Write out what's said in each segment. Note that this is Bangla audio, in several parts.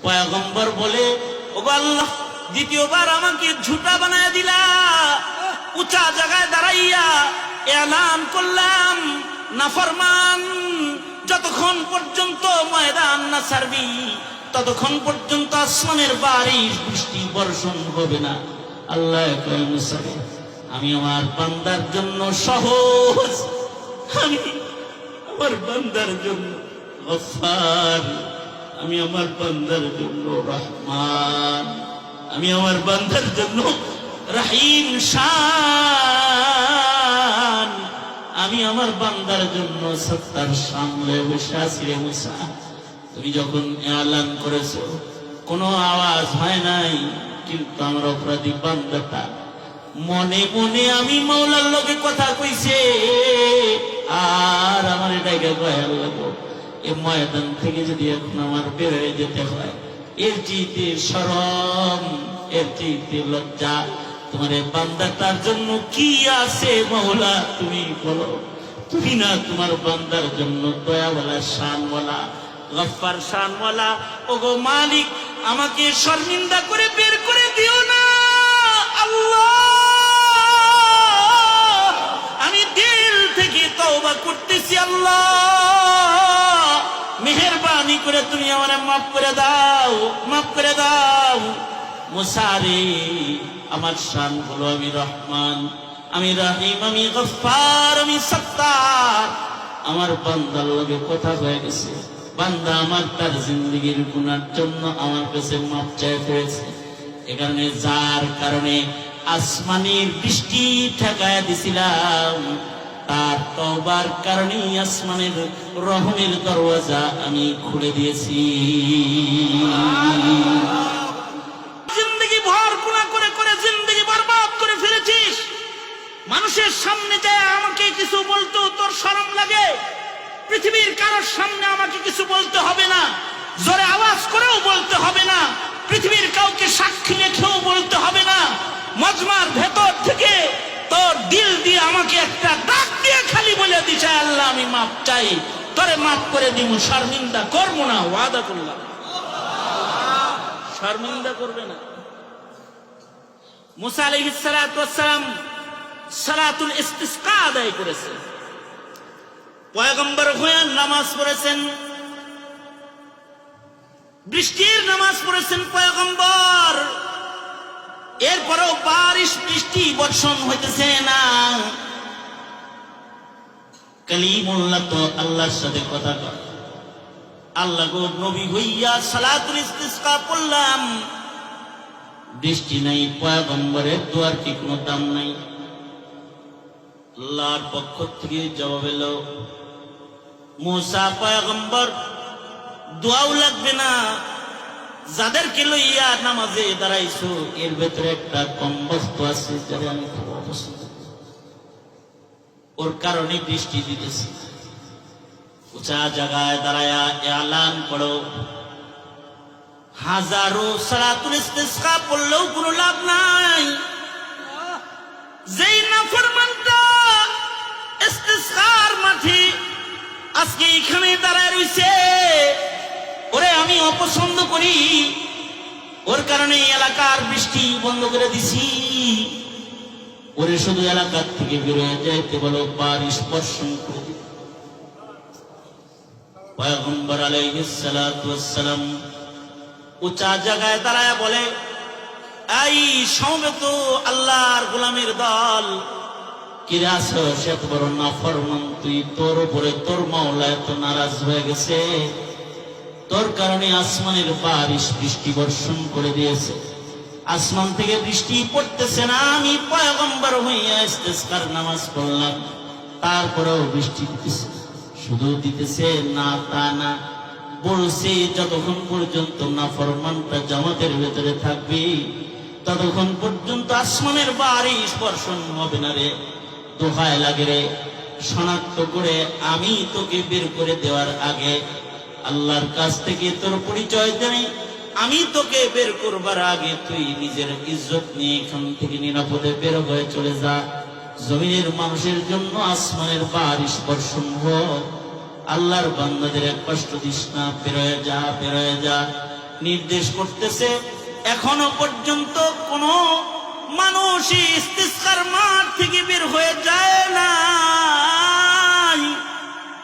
পয়গম্বর বলে, ওগো আল্লাহ, দ্বিতীয়বার আমাকে ঝুটা বানায় দিলা। উঁচা জায়গায় দাঁড়াইয়া এলান করলাম, নাফরমান যতক্ষণ পর্যন্ত ময়দান না ছাড়বি ততক্ষণ পর্যন্ত আসমানের বারিশ বৃষ্টি বর্ষণ হবে না। আল্লাহ কয়, মুসা, আমি আমার বান্দার জন্য সহজ, আমি আমার বান্দার জন্য গফফার, আমি আমার বান্দার জন্য রহমান, আমি আমার বান্দার জন্য রহিম শান, আমি আমার বান্দার জন্য সত্তার সামনে বসে আছি। রে মুসা, তুমি যখন এলান করেছো কোনো আওয়াজ হয় নাই, কিন্তু আমার অপরাধী বান্দাটা মনে মনে আমি মাওলার লগে কথা কইছে, আর আমার এটাকে ভয়াল লাগো। এই ময়দান থেকে যদি এখন আমার বের হয়ে যেতে হয়, এর চাইতে শরম, এর চাইতে লজ্জা তোমার এই বান্দাটার জন্য কি আছে মাওলা? তুমি বলো। তুমি না তোমার বান্দার জন্য দয়াওয়ালা, শানওয়ালা, গফফার শানওয়ালা? ওগো মালিক, আমাকে শর্মিন্দা করে বের করে দিও না আল্লাহ। আমি দিল থেকে তওবা করতেছি আল্লাহ, মেহেরবানি করে তুমি আমারে মাফ করে দাও, মাফ করে দাও। মুসা রে, আমার শান হলো আমি রহমান, আমি রহিম, আমি গফফার, আমি সত্তার। আমার বান্দার লগে কথা হয়ে গেছে, বান্দা আমার তার জিন্দগির গুনার জন্য আমার কাছে মাপ চাইতে হয়েছে। এ কারণে যার কারণে আসমানের বৃষ্টি ঠেকায় দিছিলাম, তার তওবার কারণেই আসমানের রহমের দরওয়াজা আমি খুলে দিয়েছি। জিন্দগি ভর গুনাহ করে করে জিন্দগি বরবাদ করে ফেলেছিস। মানুষের সামনে যায় আমাকে কিছু বলতো তোর শরম লাগে, পৃথিবীর কারোর সামনে আমাকে কিছু বলতে হবে না, জোরে আওয়াজ করেও বলতে হবে না, পৃথিবীর কাউকে সাক্ষী রেখেও বলতে হবে না। মজমার ভেতর থেকে তোর দিল দিয়ে আমাকে একটা ডাক দিয়ে খালি বলে দিছে, আল্লাহ আমি মাপ চাই, তোরে মাফ করে দিব, শর্মিন্দা করবো না, ওয়াদা করলাম শর্মিন্দা করবে না। মুসা আলাইহিস সালাতু ওয়াস সালাম সালাতুল ইস্তিসকা আদায় করেছে, পয়গম্বর হয়ে নামাজ পড়েছেন, বৃষ্টির নামাজ পড়েছেন পয়গম্বর। এরপরেও বারিশ বৃষ্টি বর্ষণ হইতেছে না। কালিমুল্লাহ তো আল্লাহর সাথে কথা কয়, আল্লাহ গো নবী হইয়া সালাতুল ইস্তিসকা পড়লাম, বৃষ্টি নাই, পয়গম্বরের দোয়ার কি কোনো দাম নাই? আল্লাহর পক্ষ থেকে জবাব এলো, মুসা পয়গম্বর দোয়াও লাগবে না, যাদেরকে লইয়া নামাজে দাঁড়াইছো এর ভেতরে একটা কম বস্তু আছে যারা আমি খুব অপছন্দ করি, ওর কারণে বৃষ্টি দিতেছি। উঁচা জায়গায় দাঁড়ায়া এলান করো, হাজারো সালাতুল ইস্তিসকা পড়লেও কোনো লাভ নাই। যেই নাফরমানটা ইস্তিসকার মাঠে আজকে এখানে দাঁড়ায় রইছে, ওরে আমি অপছন্দ করি, ওর কারণে এলাকার বৃষ্টি বন্ধ করে দিছি, ওরে শুধু এলাকার থেকে বেরোয় যাইতে বলো, বারিশ বর্ষণ করে দিবে। পয়গম্বর আলাইহিস সালাতু ওয়াস সালাম উঁচা জায়গায় দাঁড়ায় বলে, এই সমবেত আল্লাহর গোলামের দল, কিরে আছো সে এত বড় নাফরমান, তুই তোর উপরে তোর মাওলা এত নারাজ হয়ে গেছে, তোর কারণে আসমানের বারিশ বৃষ্টি বর্ষণ করে দিয়েছে, আসমান থেকে বৃষ্টি পড়তেছে না। আমি পয়গম্বর হইয়া ইস্তিসকার নামাজ পড়লাম, তারপরেও বৃষ্টি দিতেছে, শুধু দিতেছে না তা না, বলছে যতক্ষণ পর্যন্ত নাফরমানটা জামাতের ভেতরে থাকবে ততক্ষণ পর্যন্ত আসমানের বারিশ বর্ষণ হবে না। রে দোহায় লাগে রে, শনাক্ত করে আমি তোকে বের করে দেওয়ার আগে আল্লাহর কাছ থেকে তোর পরিচয় দেই, আমি তোকে বের করবার আগে তুই নিজের ইজ্জত নিয়ে এখান থেকে নিরাপদে বের হয়ে চলে যা। জমিনের মানুষের জন্য আসমানের বারিশ বর্ষণ হোক, আল্লাহর বান্দাদের এক কষ্ট দিস না, বের হয়ে যা, বের হয়ে যা। নির্দেশ করতেছে, এখনো পর্যন্ত কোন মানুষই ইস্তিসকার মাঠ থেকে বের হয়ে যায় না।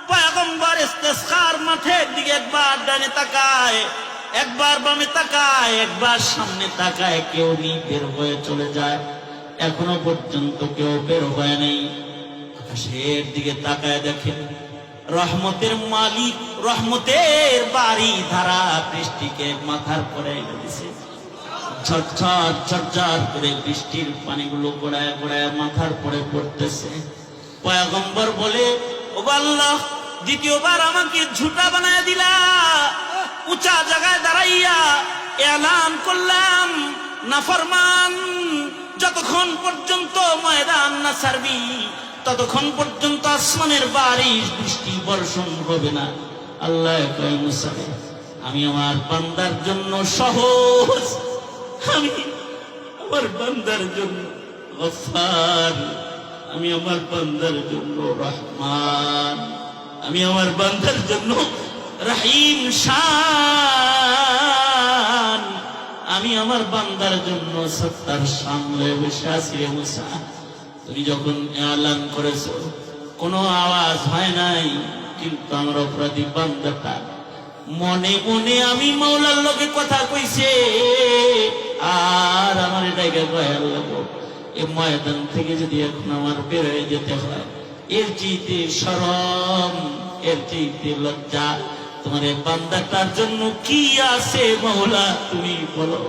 পয়গম্বর ইস্তিসকার মাঠের দিকে একবার ডানে তাকায়, একবার বামে তাকায়, একবার সামনে তাকায়, কেউ বের হয়ে চলে যায়। এখনো পর্যন্ত কেউ বের হয় নাই। আকাশের দিকে তাকায় দেখেন, রহমতের মালিক, রহমতের বাড়ি ধারা বৃষ্টিকে মাথার পরে এনে দিছে। ঝরঝর ঝরঝর করে বৃষ্টির পানিগুলো গড়ায় গড়ায় মাথার পরে পড়তেছে। পয়গম্বর বলে, ও আল্লাহ, দ্বিতীয়বার আমাকে ঝুটা বানায় দিলা। উঁচা জায়গায় দাঁড়াইয়া এলান করলাম, নাফরমান যতক্ষণ পর্যন্ত ময়দান না ছাড়বি ততক্ষণ পর্যন্ত আসমানের বারিশ বৃষ্টি বর্ষণ হবে না। আল্লাহ কয়, মুসা, আমি আমার বান্দার জন্য সহজ, আমি আমার বান্দার জন্য গফফার, আমি আমার বান্দার জন্য রহমান, আমি আমার বান্দার জন্য রহিম শান, আমি আমার বান্দার জন্য সত্তার সামনে বসে আছি। রে মুসা, তুমি যখন এলান করেছো কোনো আওয়াজ হয় নাই, কিন্তু আমার অপরাধী বান্দাটা মনে মনে আমি মাওলার লগে কথা কইছে। আর আমার এটাকে কয়ার লাগো, এই ময়দান থেকে যদি এখন আমার বের হয়ে যেতে হয়, এর চাইতে শরম, এর চাইতে লজ্জা তোমার এই বান্দাটার জন্য কি আছে মাওলা? তুমি বলো।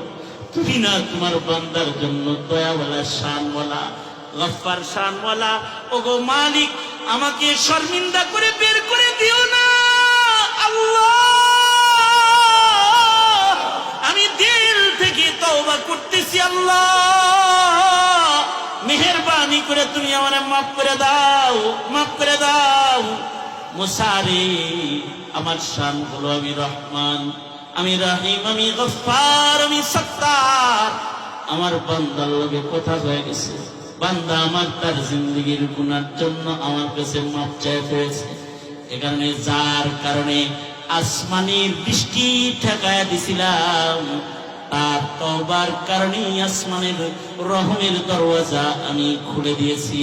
তুমি না তোমার বান্দার জন্য দয়াওয়ালা, শানওয়ালা, গফফার শানওয়ালা? ওগো মালিক, আমাকে শর্মিন্দা করে বের করে দিও না আল্লাহ। আমি দিল থেকে তওবা করতেছি আল্লাহ, মেহেরবানি করে তুমি আমারে মাফ করে দাও, মাফ করে দাও। মুসা রে, আমার শান হলো আমি রহমান, আমি রহিম, আমি গফফার, আমি সত্তার। আমার বান্দার লগে কথা হয়ে গেছে, বান্দা আমার তার জিন্দগির গুনার জন্য আমার কাছে মাপ চাই হয়েছে। এ কারণে, যার কারণে আসমানের বৃষ্টি ঠেকায় দিছিলাম, তার তওবার কারণে আসমানের রহমের দরওয়াজা আমি খুলে দিয়েছি।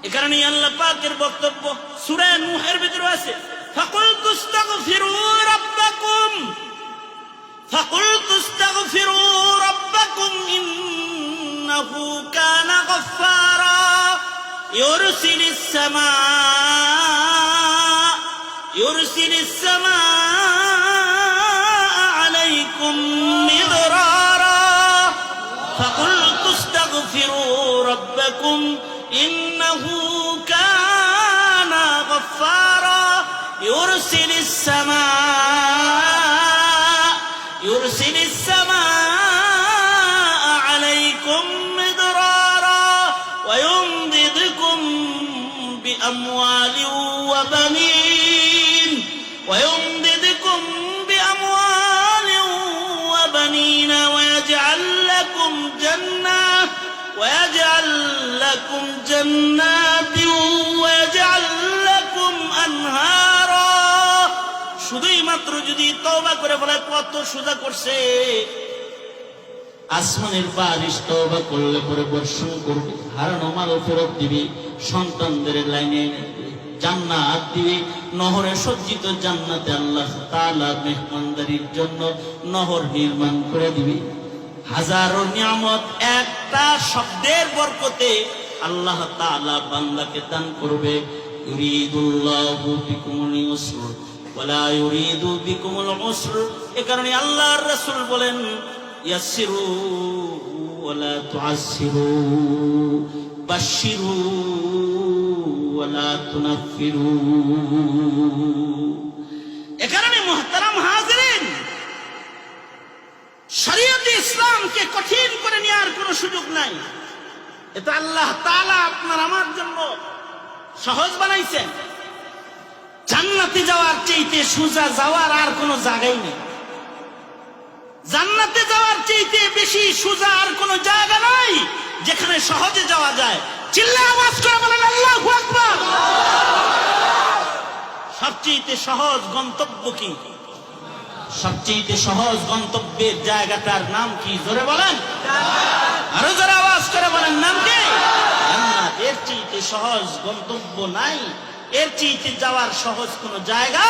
এ কারণে আল্লাহ পাকের বক্তব্য সূরা নূহের ভিতরে আছে, ফাকুলতু ইস্তাগফিরু রাব্বাকুম, ফাকুলতু ইস্তাগফিরু রাব্বাকুম ইন্নাহু কানা গফফারা ইউরসিলিস সামাআ আলাইকুম মিদরারা, ফাকুলতু ইস্তাগফিরু রাব্বাকুম ইন্নাহু কানা গফফারা ইউরসিলিস সামাআ আলাইকুম মিদরারা ওয়া ইউমদিদকুম বিআমওয়ালিন ওয়া বানিন, ওয়া ইউমদিদকুম বিআমওয়ালিন ওয়া বানিন ওয়া ইয়াজআল লাকুম জান্নাত ويجعل لكم جنات ويجعل لكم أنهارا। শুধুই মাত্র যদি তওবা করে বলে, কত সোজা করছে। আসমানের বারিশ তওবা করলে পরে বর্ষণ করবে, হারানো মাল ফেরত দিবি, সন্তানদের লাইনে জান্নাত দিবি, নহরে সজ্জিত জান্নাতে আল্লাহ তাআলা মেহমানদারির জন্য নহর নির্মাণ করে দিবি। হাজারো নিয়ামত একটা শব্দের বরকতে আল্লাহ তাআলা বান্দাকে দান করবে। ইউরিদুল্লাহু বিকুমুল ইউসর ওয়ালা ইউরিদু বিকুমুল উসর। এ কারণে আল্লাহর রাসূল বলেন, ইয়াসসিরু ওয়ালা তুআসসিরু, বাশশিরু ওয়ালা তুনাফফিরু। এ কারণে মুহতারাম হাজিরিন, শরীয়তে ইসলামকে কঠিন করে নেওয়ার কোন সুযোগ নাই। এটা আল্লাহ তাআলা আপনার আমার জন্য সহজ বানাইছেন। জান্নাতে যাওয়ার চাইতে সোজা যাওয়ার আর কোন জায়গাই নেই। জান্নাতে যাওয়ার চাইতে বেশি সোজা আর কোন জায়গা নাই যেখানে সহজে যাওয়া যায়। চিল্লায়ে আওয়াজ করে বলেন আল্লাহু আকবার। সবচেয়ে সহজ গন্তব্য কি? সবচেয়ে সহজ গন্তব্যের জায়গাটার নাম কি? জোরে বলেন, আরো জোরে আওয়াজ করে বলেন, নাম কি? জান্নাত। এর চেয়ে সহজ গন্তব্য নাই, এর চেয়ে যাওয়ার সহজ কোনো জায়গা